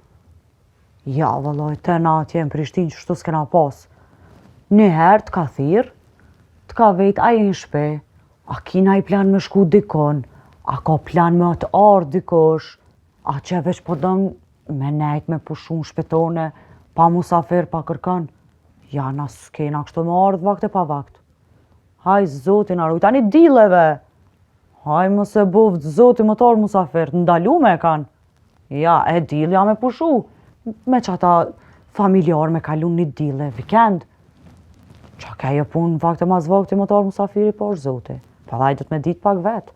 Ja, vëlloj, te natë jem Prishtinë që shtu s'kena pas. Njëherë të ka thirë, të ka vejt aje në shpe, a kina i plan me shku dikon, a ka plan me atë ardë dikosh, a që veç po dëmë me nejt me pushun shpetone, pa musafir, pa kërkan. Ja, na s'kena kështu me ardë vakt e pa vakt. Haj, zotin arru, tani dileve. Haj, më se buvë, zotin më torë musafir, të ndalu me kanë. Ja, e dil, ja me pushu. Me që ata familjar me kalun një dile vikend. Qa ka jo pun vakte mas vakte më torë musafiri, po është zoti. Pa dhaj dhët me dit pak vetë.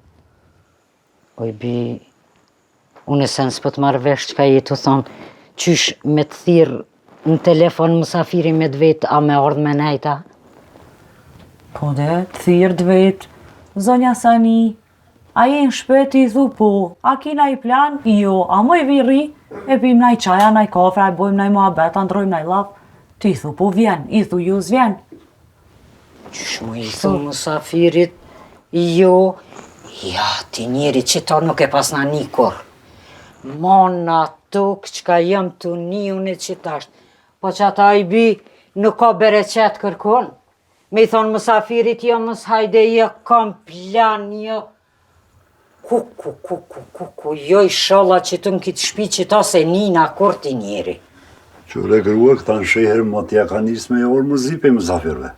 Oj bi, unë e sen s'po të marrë vesh që ka jetu thonë, qysh me të thirë në telefon musafiri me dvet, a me ardhë me nejta? Po dhe, të thirë dvet, zonja Sani, a je në shpeti i thu po, a kina i plan? Jo, a më i viri, e pim naj qaja, naj kafe, a i bojmë naj muhabet, a ndrojmë naj laf. Ti thu po vjen, i thu ju s'vjen. Qysh mu i thu musafirit? Jo, ja, ti njeri që ta nuk e pasna një kur. Mana tuk që ka jem të një unë që tashtë. Po që ata i bi nuk ka bereqet kërkon. Me i thonë musafirit jo mës hajde jo kam plan jo. Ku, jo i sholla që të në kitë shpi që ta se nina kur ti njeri. Qure grua këta në sheherë më tja ka njës me orë më zipe musafirve.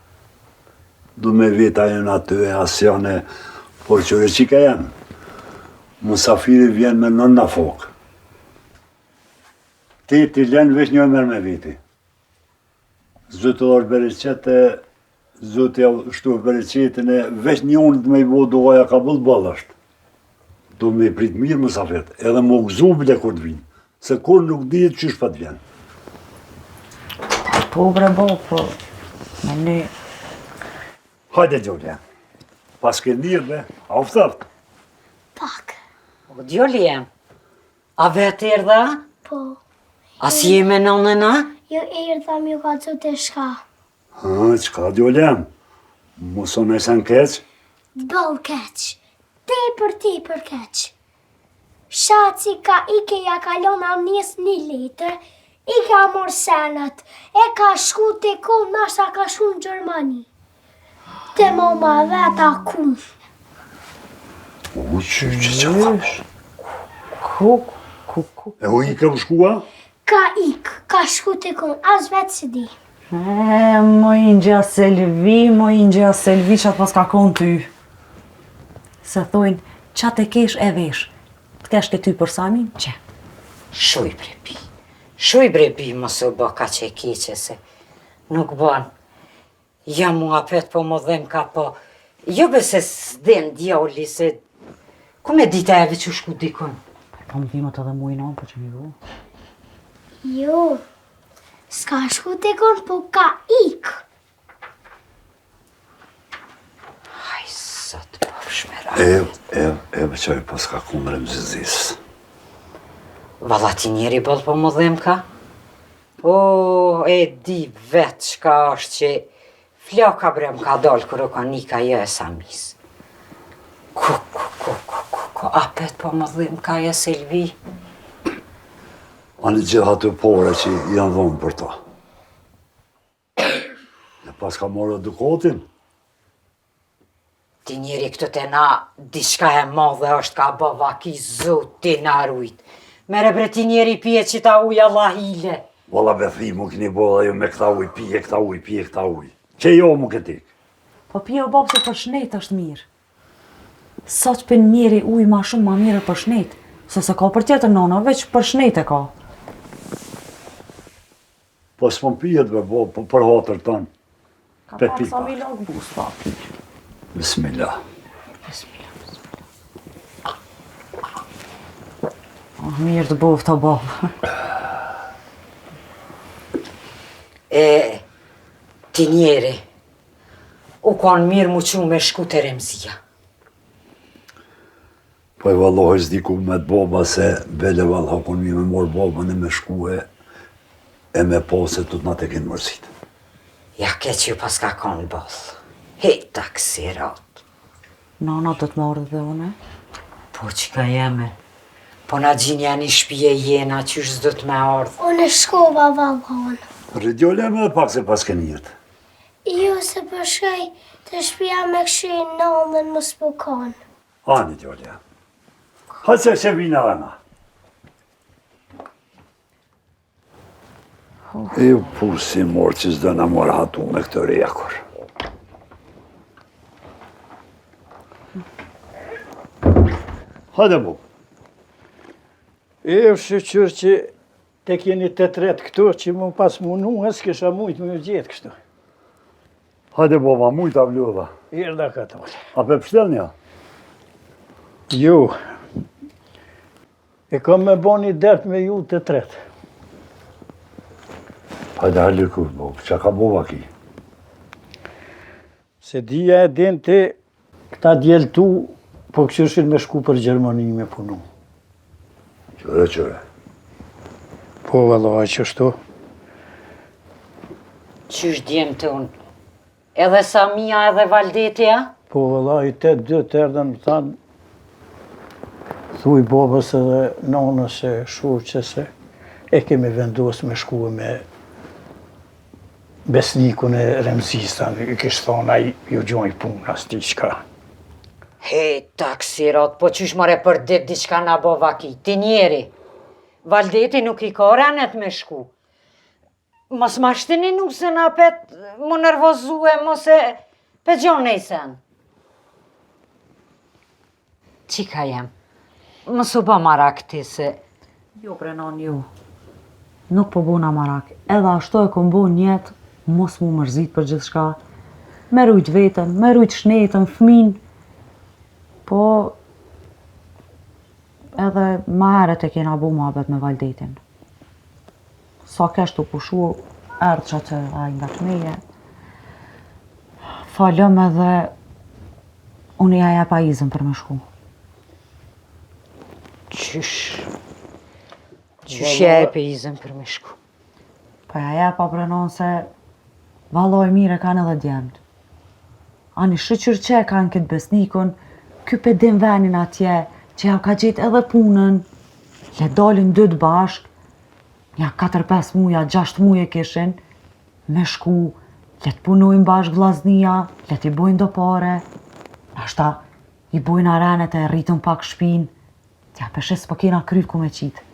Du me veta e në aty e asjane, por qure që ka janë. Musafiri vjen me nën në fokë. Ti len vesh një mërë me veti. Zotë është bereqete, zotë shtu bereqetin e vesh një unë të me i bo doja ka bëllë është. Do me i prit mirë musafirët, edhe më gëzu bile kur të vinë, se kur nuk dihet qysh pa të vjenë. Po bre bo, po, me një... Hajde Gjolja, pas ke njërë be, a uftartë? Pak. O Gjolli jem, a vetë erdha? Po. A si jeme nënëna? Jo erdha mi u ka të të shka. Ha, qka Gjolja? Muson e sen keq? Bëll keq. Tepër keq. Shaci ka ike ja kalon amnis 1 letër, i ka mor senët, e ka shku të kom, nashta ka shku në Gjermani. Te mama veta ku. U që thash? Ku. E u i ka u shkua? Ka shku të kom, as vetë si di. Mojnë gjë Selvi që atë pas ka konë ty. Se thojnë, qatë e kesh e vesh, të kesh ke ty për Samin, që? Shuj brebi, mos u bë ka që e keqe se nuk ban. Ja mua pet po më dhem ka po, jo bese s'den djoli se, ku me dita e që shku dikun? Po më dhimët edhe mujnë anë, po që mi vo? Jo, s'ka shku të kon, po ka ik. E qaj pas ka kundre më zizis. Valla ti njeri bëllë po më dhem ka? O, e di vetë shka është që flaka bre më ka dollë kërë ka nika jo e Samis. Ku, apet po më dhem ka e Selvi. Anë gjitha të pore që janë dhonë për ta. Në pas ka morë edukatin. Ti njeri këtë të na, diçka e madhe është ka bë vaki zot ti na rujt. Mere bre ti njeri pije që ta uj Allah hile. Valla bethi mu këni bolla jo me këta uj, pije këta uj. Që jo mu këtik. Po pije o babë se për shnet është mirë. Sa që për njeri uj ma shumë ma mirë për shnet. Se ka për tjetër nona, veç për shnet e ka. Po s'pon pijet be bo, po për hatër tonë. Ka parë sa mi lagë bus, pa. Bismillah. Mirë të bofë të babë. Ti njeri, u kanë mirë mu që me shku të Remzia. Po e vallohi s'diku me të baba se bele valha kon mi me morë babën e me shku e me po se të t'na të kënë mërësit. Ja ke që ju pas ka kanë bëllë. Heta kësirat. Nana do të marrë dhe une? Po që ka jeme. Po na gjinja një shpije jena që është do të me ardhë. Unë shkova vallon. Rëdjole me dhe pak se pas kënë jetë. Jo se përshkaj të shpija me këshin nëllën më s'pukan. Ani djole. Hëse që vina dhe na. E ju pusi morë që s'do në morë hatu me këtë rejakur. Hajde bu. E shqyqyr që te kjeni të tret këtu që mu pas munu, s'kisha mujt me gjithë kështu. Hajde bova, mujt a vlodha. Irda këtë ole. A pe pështelnja? Jo. E kam me bo një dert me ju të tret. Hajde halë kur, bo, që ka bova ki? Se dhja e din të këta djeltu, po këshyrshin me shku për Gjermani me punu. Qëre. Po vallaj qështu. Qysh djemë të unë? Edhe Samia edhe Valdetja? Po vallaj, të dy të erdhen më thanë, thuj babës edhe nonës e shoqës se e kemi vendos me shku me besnikun e Remzistan, i kishtë thonë, a ju gjoj puna, s'ti qka. Heta kësirat, po qysh more për dit diçka na bo vaki, ti njeri. Valdeti nuk i ka renet me shku. Mos ma shtini nuk se na pet më nervozue, mos e pe gjon nejsen. Qika jem? Mos u ba marak ti se... Jo prenon ju. Nuk po bona marak. Edhe ashtu e kom bo njetë, mos mu mërzit për gjithë shka. Me rujt vetën, me rujt shnetën, fmin. Po... edhe ma heret e kena bu muhabet me Valdetin. Sa kesh të pushu, erdë që të aj nga të meje. Falëm edhe unë ja jepa izën për me shku. Qysh jepe izën për me shku? Po ja jepa prenon se valloj mire kanë edhe djemët. Ani shqyqyr që e kanë këtë besnikun, ky pe dim venin atje, që ja ka gjetë edhe punën, le dalin dytë bashk, ja 4-5 muja, 6 muje kishin, me shku, le të punojnë bashk vllaznia, le t'i bojnë do pare, ashta i bojnë arenet e rritën pak shpin, t'ja peshes po kena kryt ku me qitë.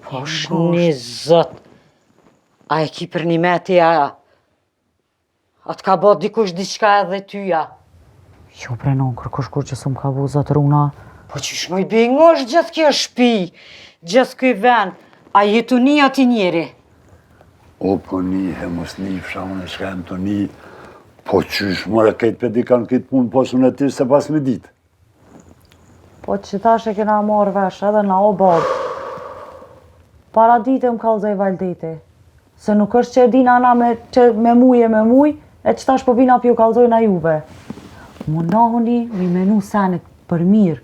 Po shni zot, a e ki për një metja, a t'ka bot dikush diçka edhe tyja? Jo prenon, kërkush kur që s'm ka vu zot runa. Po qysh moj bingosh gjithë kjo shpi, gjithë kjo ven, a jetu një ati njeri? O, po një, mos një fsha, unë e shkem të një, po qysh mëre kejtë pedi kanë këtë punë posun e ti se pas me ditë. Po që tash e kena marrë vesh edhe na o babë. Para dite më kallzoj Valdeti, se nuk është që e dina na me muj, e që tash po vina pjo kallzoj na juve. Munahuni mi menu senit për mirë,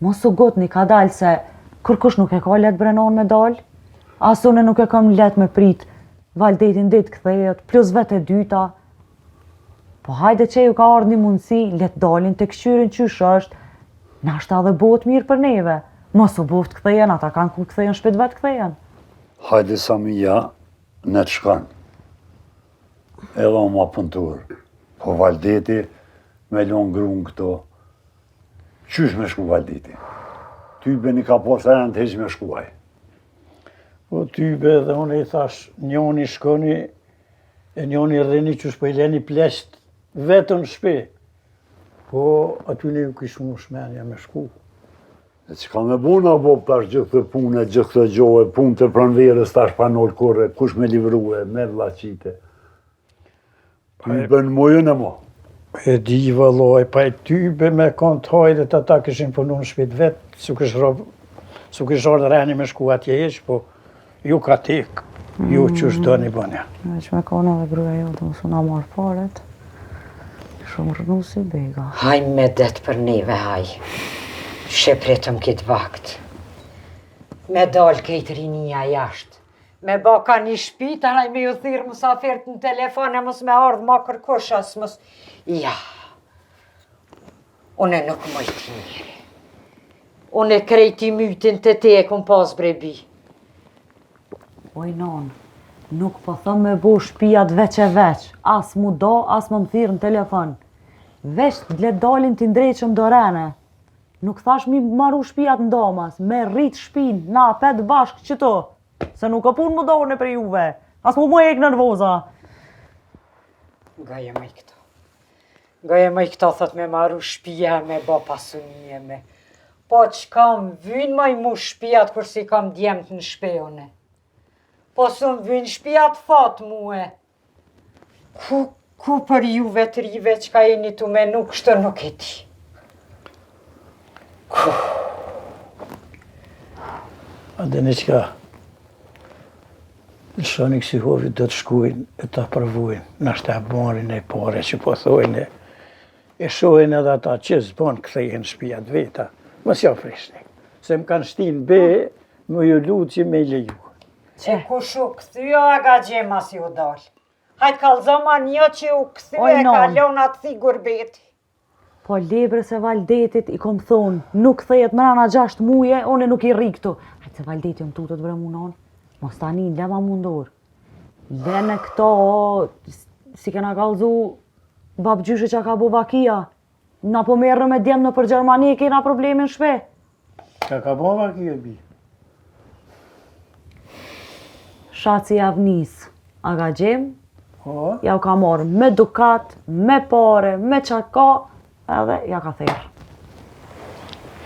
mos u gotni ka dalë se kërkush nuk e ka let brenon me dalë, asune nuk e kam let me prit Valdetin dit këthejet, plus vete dyta. Po hajde që ju ka ardhë një mundësi, let dalin të këshyrin qysh është, nashta dhe bot mirë për neve. Mos u boft kthejen, ata kanë ku kthejen shpejt vet kthejen. Hajde Samia, ne të shkan. Edhe ma puntur. Po Valdeti me lon grun këto. Qysh me shku Valdeti? Tybe një ka posa janë të heq me shkuaj. Po tybe dhe unë i thash, njoni shkoni, e njoni rreni që shpo i leni plesht vetën shpe. Po aty ne ju kishë mu shmenja me shku. E që ka me buna, Bob, tash gjithë të punë, gjithë të gjohë, punë të pranverës, tash panol kore, kush me livruhe, me vlaqite. Tybe në mujën e mo. E di vëlloj, pa e tybe me konë të hajdet ata këshin punu në shpit vetë, su kështë ardhë reni me shku atje ish, po ju ka tek, ju që është do një bënja. Veç me kone dhe gruja jo të mësu na marë paret, shumë rënu si bega. Haj me det për neve, haj. Shepretëm këtë vakt. Me dalë këtë rinia jashtë. Me baka një shpit, anaj me ju thirë musafirët në telefon, e mos me ardhë ma kërkush, as mos... Ja. Une nuk mojti njëri. Une krejti mytin të te e kom pas brebi. Oj, non, nuk po thëm me bo shpijat veç e veç. As mu do, as më thirë në telefon. Veç le dalin t'i ndreqëm do rene. Nuk thash mi maru shpijat në domas, me rrit shpin, na pet bashk qëto. Se nuk o pun më done për juve, as mu më ek nervoza. Gaje me i këto. Gaje me i këto thot me maru shpija me ba pasunije me. Po që kam vynë maj mu shpijat kur si kam djemt në shpejone. Po së më vynë shpijat thot muhe. Ku për juve të rive që ka jeni tu me nuk shtë nuk e ti. Ade një qka, lëshoni kësi hovit do të shkujnë e të përvujnë, nështë e bonin e pare që po thojnë, e shojnë edhe ata që zbonë këthejnë shpijat veta, mos jo frishni, se më kanë shtinë be, më ju lutë që me i leju. Që ku shu këthyja a ga gjema si u dalë. Hajtë kalzoma një që u këthyja e kalon atë thi gurbeti. Po lebrës e Valdetit i kom thonë, nuk thejet mrana 6 muje, one nuk i ri këtu. Hajtë se Valdeti më tutët bre munon, mos tani le ma mundur. Lene këto, si kena kalzu bab gjyshe që ka bu vakia. Na po merrë me djemë në për Gjermani, kena problemin shpe. Ka bu vakia, bi? Shaci javnis, a ga gjem, ja u ka morë me dukat, me pare, me qaka, edhe ja ka thejrë.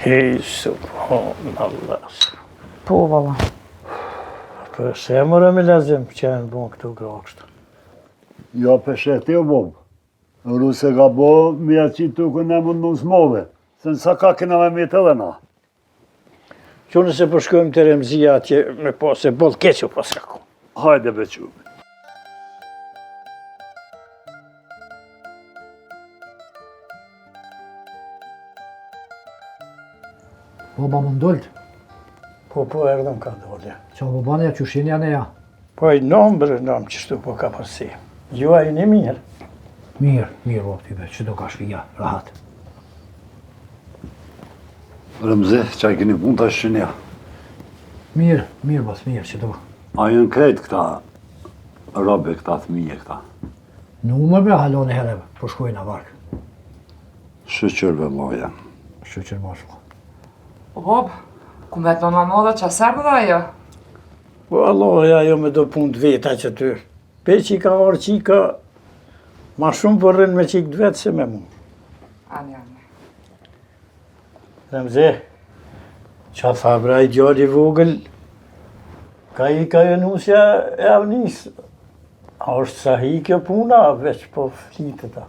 Hej, subhanallah. Po, valla. Po, se mërë me lezim që e në bon këtu grakshtë. Ja, pesheti o Bob. Ruse ka bo, mi a qitë tukën e mund në smove, se nësa ka kena me mitë edhe na. Që nëse përshkojmë të remzia atje me po, se boll keqë u pas kako. Hajde bequ. Baba më ndollët? Po, erdhëm ka dollë. Qa babane ja qushin janë e ja? Po, i nëmë qështu po ka përsi. Ju a i një mirë. Mirë, bo, tybe, që do ka shvija, rahat. Rëmze, që a i keni pun të shqinja? Mirë, bas, mirë, që do. A jënë krejt këta robe, këta thmije këta? Nuk më bre halon e hereve, po shkojnë a varkë. Shëqërve loja. Shëqër mashko. Bob, ku me të nëna dhe që sërë dhe ajo? Po, Allah, ajo me do pun të veta që ty. Pe që i ka orë qika, ma shumë përrin me qikë të vetë se me mu. Anja. Remze, qa tha bra i gjalli vogël, ka e nusja e avnis. A është sahi kjo puna, veç po flitë ta.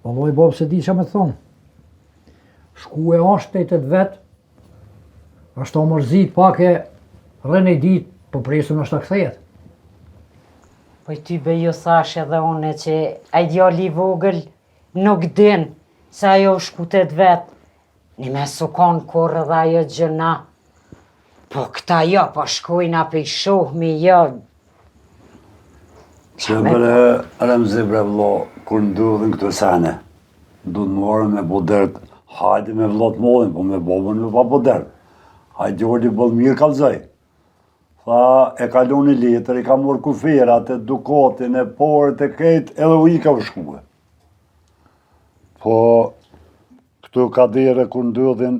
Valloj, Bob, se di që me të thonë. Shku e ashtetet vetë, është o mërzit pak e rënë i ditë, po presëm është të kthejet. Po i ty be ju thash edhe une që a djali vogël nuk din se ajo shkutet vetë. Një me sukon kur edhe ajo gjëna. Po këta jo, po shkojna për i shohmi jo. Që bërë Remzi bre vlo, kur ndodhin këto sene, du të marrë me bodert Hajde me vllot mollin, po me babën me pa poder. Hajde Gjordi bëll mirë kalzoj. Tha, e kalon i letër, i ka morë kuferat, e dukatin, e porët, e ketë, edhe u i ka shkue. Po, këtu kadere ku ndodhin,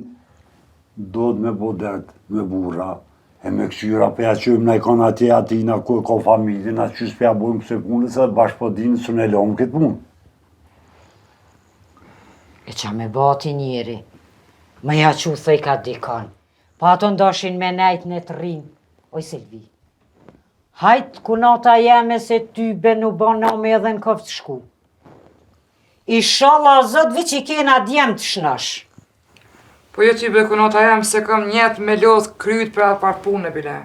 do të me bodert, me burra, e me këqyra për ja qëmë na i kanë atje atina ku e ka familjen, atë qysë për ja bojmë këse punës, edhe bashkë po dinë së ne lomë këtë punë. E qa me bati njeri, me ja që thëj ka dikon, pa ato ndoshin me nejt në të rinë, oj Silvi. Hajt ku nata jeme se ty be në baname edhe në këftë shku. Ishala zëtëve që i kena djemë të shnash. Po jo ty be ku nata jeme se kam njetë me lodhë kryt për atë partë punë, bile.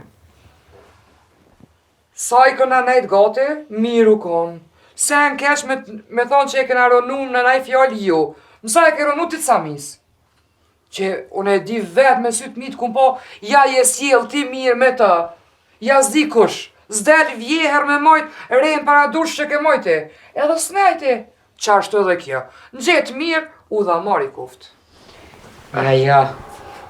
Sa i këna nejt gati, miru konë. Se në kesh me thonë që e këna ronum në nej fjallë jo. Mësa e ke ronu të samis. Që unë e di vetë me sytë mitë kumë po, ja je sjellë ti mirë me të. Ja zdi kush, zdel vjeher me mojt, rejnë para dush që ke mojti. Edhe snajti, qashtu edhe kjo. Në gjetë mirë, u dha mari kuft. Ja,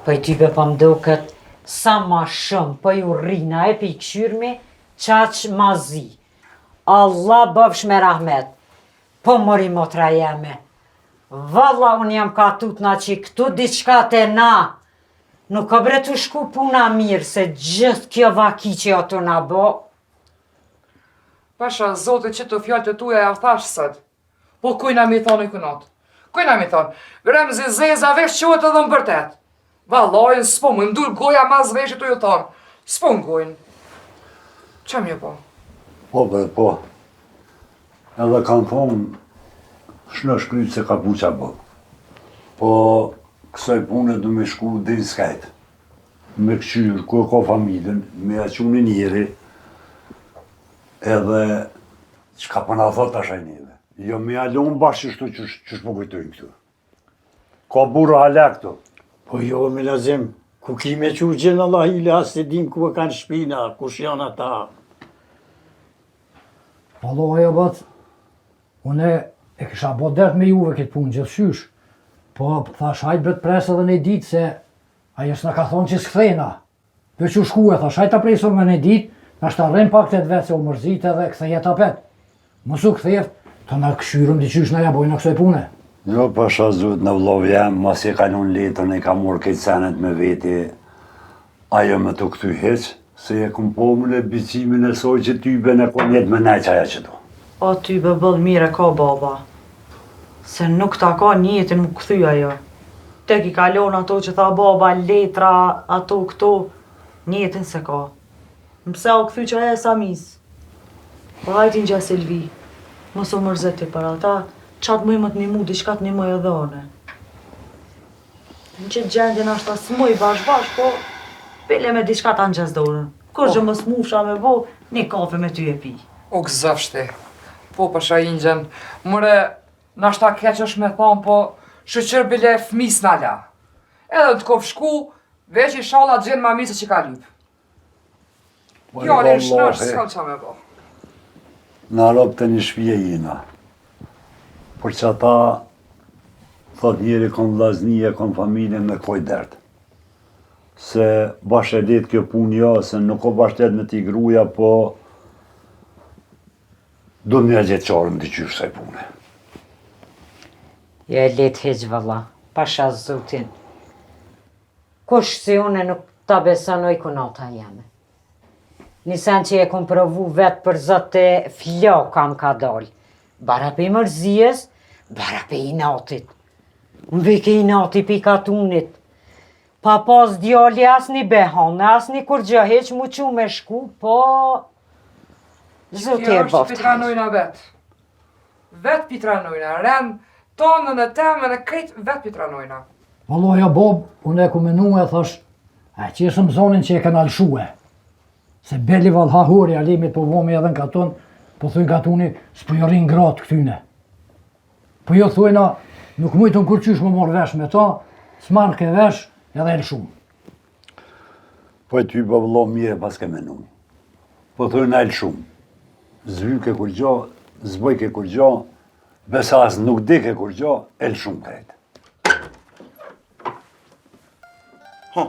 po i type po mduket sa ma shumë, po ju rrina e pi këshyrmi, qaq ma zi. Allah bëvsh me rahmet, po mori motra jeme. Valla unë jam ka tutna që këtu diçka të na, nuk ka bre të shku puna mirë, se gjithë kjo vaki që jo të na bo. Pasha, zote që të fjallë të tuja ja thash sët. Po kujna mi thonë i kënot. Kujna mi thonë, vrem zeza vesh qëhet edhe më bërtet. Valojnë, s'po më ndull goja mas veshë të ju thonë. S'po më gojnë. Që më po? Po. Edhe kanë thonë, shnë shkrytë se ka puqa bë. Po, kësaj punë du me shku dhe skajtë. Me këqyrë, ku e ka familjen, me aqunë njeri, edhe që ka përna thot ashaj njeve. Jo me alon bashkë shtu që shpo kujtojnë këtu. Ka burra halak këtu. Po jo, me lazim, ku ki me që gjenë Allah ile, as të dim ku e kanë shpina, kush janë ata. Allah e bat, une e kisha bo dert me juve këtë punë gjithshysh, po thash hajt bret pres edhe në ditë se ajo s'na ka thonë që s'kthejna. Dhe që shkue, thash hajt ta presur me në ditë, na shta rrim pak të vetë se u mërzit edhe ktheje tapet. Mësu ktheft, të na këshyrëm diqysh na ja bojnë në kësoj pune. Jo, pasha zut në vlov jam, mas e kalon letën, e ka morë këtë senet me veti, ajo me të këty heq, se e kum po më në bicimin e soj që ty be në kon jetë me nej qaja që do. O ty be bëll mire ka baba, se nuk ta ka njetin më këthy ajo. Tek i kalon ato që tha baba, letra, ato këto, njetin se ka. Mëse o këthy që aja e samis. Po hajtin gja Silvi, mos o mërzeti për ata, qatë mëj më të një mu, diçka të një mëj edhe one. Në qëtë gjendin ashta s'moj bash, po pele me diçka ta në gjës dorën. Kur që më smufsha me bo, një kafe me ty e pi. O gëzëfshti, po pasha ingjen, mëre, nashta keq është me thonë, po shëqër bile fmis në la. Edhe të kofë shku, veç i shala gjenë ma misë që ka lypë. Jo, në shnash, s'kam qa me bo. Në ropë të një shpije jina. Por që ata, thot njeri kon vlazni e kon familje me koj dertë. Se bashkë e letë kjo punë jo, se nuk o bashkë letë me t'i gruja, po do një gjithë qarëm t'i qyrë saj punë. Jo e letë heqë valla, pasha zutin. Kush si une nuk ta besanoj kunata jeme. Nisen që e kom provu vetë për zote flokam ka dollë. Bara pe i mërzijes, bara pe i natit. Më veke i nati pi katunit. Pa pas djali as një behane, as një kur gjë heq mu që me shku, po... Zote e Kjo është boftë. pitranojna vetë. Vetë pitranojna, rem tonën e temën e krejtë vetë pitranojna. Valloja Bob, unë e ku menu e thash, e që jesëm zonin që e kanë alshue. Se beli valha hori alimit po vomi edhe në katon, po thuj katuni, s'po jo rinë gratë këtyne. Po jo thujna, nuk mujtën kur qysh më morë vesh me ta, s'marrë ke vesh edhe el shumë. Po e ty po vëllo mire pas ke menu. Po thujna el shumë. Zvyk e kur gjo, zboj ke kur gjo, besa as nuk dik e kur gjo, el shumë krejtë. Ha.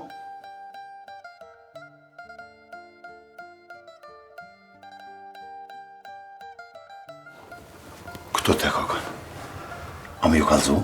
Këto te kakën. A me ju kalzu?